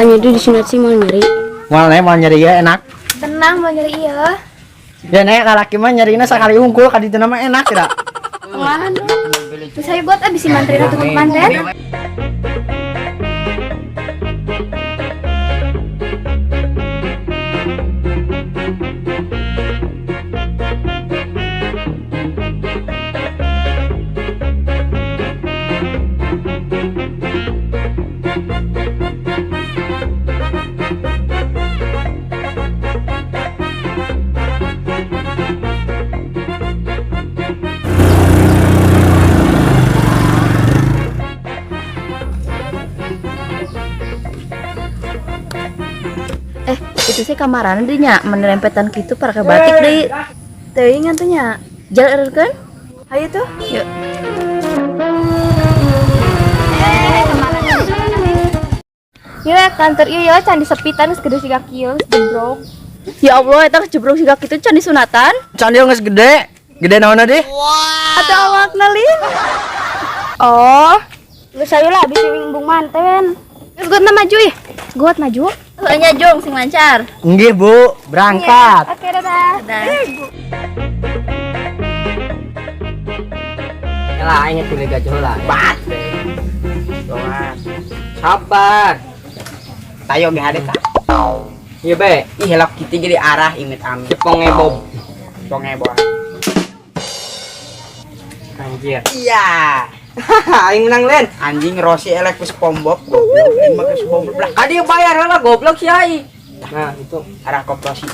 nyari di sini sih mau nyari. Mau nyari ya enak. Tenang mau nyari iya. Ya nek kalaki mah nyarina sakali unggul ka ditu nama enak tidak. Waduh. Terus saya buat abis mantri ratu manten. Itu sih kamaran deh nya menerempetan gitu para ke batik deh. Teuing ngantunya. Jalan kan? Ayo tuh. Yuk. Yuk kantor iya ya candi sepitan segede siga kieu jebrok. Ya Allah eta jebrok siga kitu candi sunatan. Candi geus gede. Gede naonna deh? Atau awak nalin. Oh, geus sayu lah abis wimbung manten. Geus gua maju ya. Gua maju. Hanya jong sing lancar. Nggih, Bu. Berangkat. Oke, dadah. Yalah, inget kuliah gajah lah. Bat. Sabar. Tayo ge hade ka. Ieu be, ih helok kitu jadi arah inget am. Cepong ebob. Cepong ebob. Anjir. Iya. Aing menang len. Anjing Rossi elek ku SpongeBob. Goblok aing mah ke SpongeBob lah. Adi bayar lah goblok si ai. Nah, itu arah koperasi.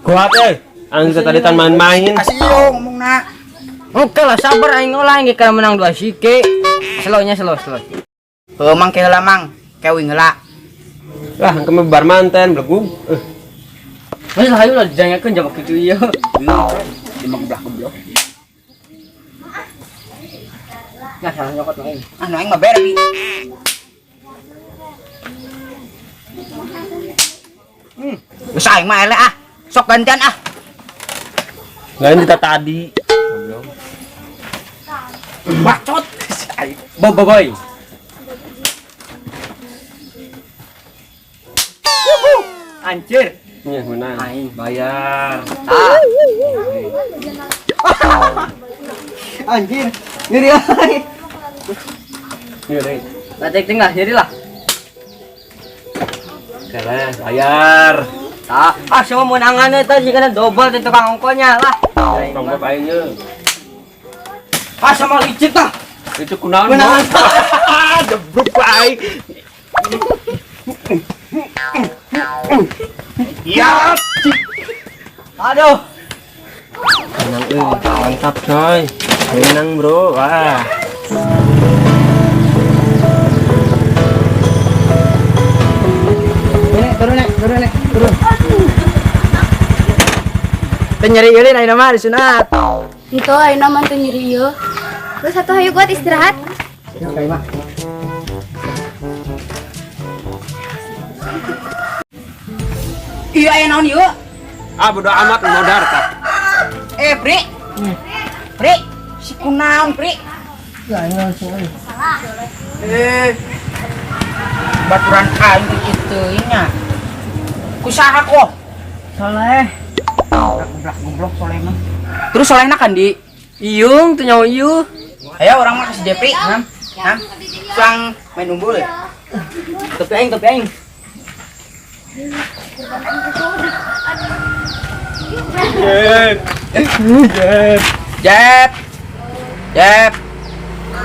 Kuat Aing tadi tan main-main. Kasih yo ngomongna. Oke lah sabar aing ngolah ge ka menang 2 sike. Slownya slow. Mang ke heula mang. Kewing heula. Lah kami bar manten blegug. Wes hayu lah dijangakeun jabak kitu ieu. Dimang goblok. Nah, salah nyokot aing. Ah, aing mah bere bi. Geus aing mah eleh ah. Sok gantian ah. Lain kita tadi. Bacot. Boy. Anjir. Nya menang. Aing bayar. Anjir. Nyeri aing. Iya deh. Batik tinggal nyeri lah. Keren, bayar. Semua menangan itu jika double di tukang ongkonya lah. Tombol aingnya. Sama licik lah. Itu kunaon? Menangan. Jebruk aing. Ya. Aduh. Menang mantap coy. Menang bro. Wah. Turun. Nyeri ini naik nama disunat. Itu ayeuna mah teu nyeri ieu. Terus satu hayu buat istirahat. Oke mah. Iya aya naon ieu? Bodo amat modar tah. Pri. Pri, si kunaon, Pri? Ya, ini langsung aja. Baturan aing itu nya. Kusaha kok? Soleh. Goblok Soleh mah. Terus Solehna kan di Iyung teu nyawa ieu. Ayo orang mah kasih Depri, Ham. Sang main umbul ya. Tapi aing. Jep.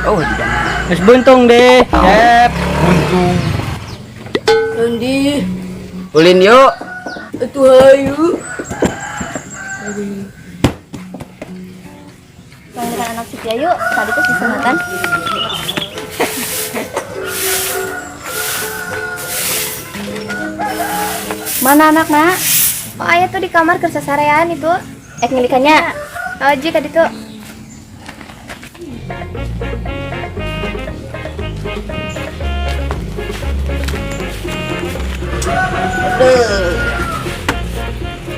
Oh, di sana. Geus buntung deh, Jep. Buntung. Nanti Ulin yuk. itu hayu. Panggilkan anak si Ayu, tadi tuh si sunatan. Mana anak nak? Oh ayah tuh di kamar kerja sarean itu. Ngilikannya. Oh jika itu.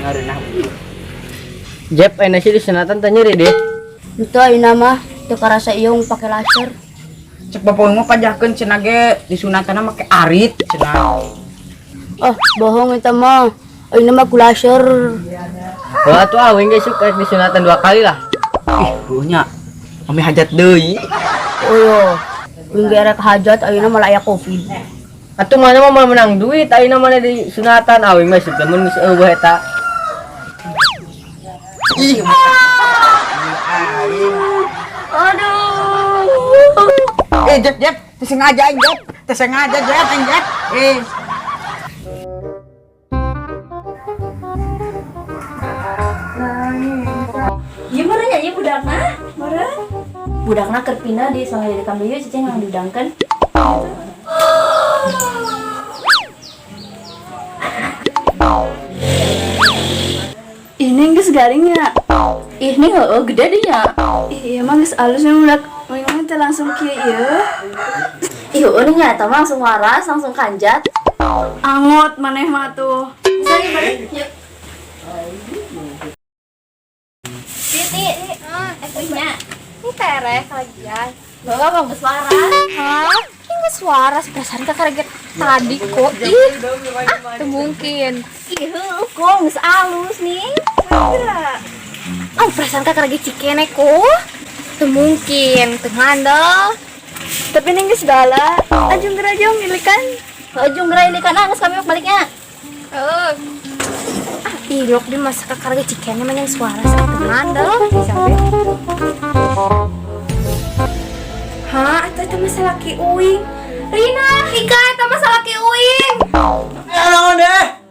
Ngarenah. Jep, enak sih di senatan tanya deh. Itu ayeuna mah teu karasa ieu pakai laser. Cek bapak mau pajakeun cenah ge disunatana make arit cenah. Oh, bohong itu mah. Ini mah kulaser. Wah tuh awing guys suka disunatan 2 kali lah. Ih, bunya. Kami hajat deui. Oh yo. Wing gerek hajat ayeuna malah aya Covid. Atuh mana mah menang duit, ayeuna mana di sunatan awing mah sudah mun geus eueuh eta. Ih. Aduh. Jep, tersengaja Jep. Tersengaja Jep, Jep. Gimana nyanyi budakna? Meureun. Budakna keur pindah di sangga di kamar ieu cicing yang diudangkeun. Ini geus garingnya. Ini heueuh gede deh nya. Iya mah geus alus yang udah teh langsung kieu ieu. Ih heueuh nya eta mah langsung waras, langsung kanjat. Angot maneh mah tuh. Bisa balik yuk. Titi, efeknya. Ini terek lagian. Bawa bang bersuara. Hah? Ini bersuara perasaan kakak kaget tadi kok. Ih, itu mungkin. Ih, kok nggak halus nih. Oh, perasaan kakak lagi cikene kok. Itu mungkin, tengandel. Tapi ini nggak segala. Ajung gerajung ilikan. Ajung gerai ilikan, nggak kami baliknya. Ilok di masa kakak lagi cikene mah yang suara saat tengandel. Hah, itu masalah ki uing. Rina, Ika, itu masalah ki uing. Ya naon deh.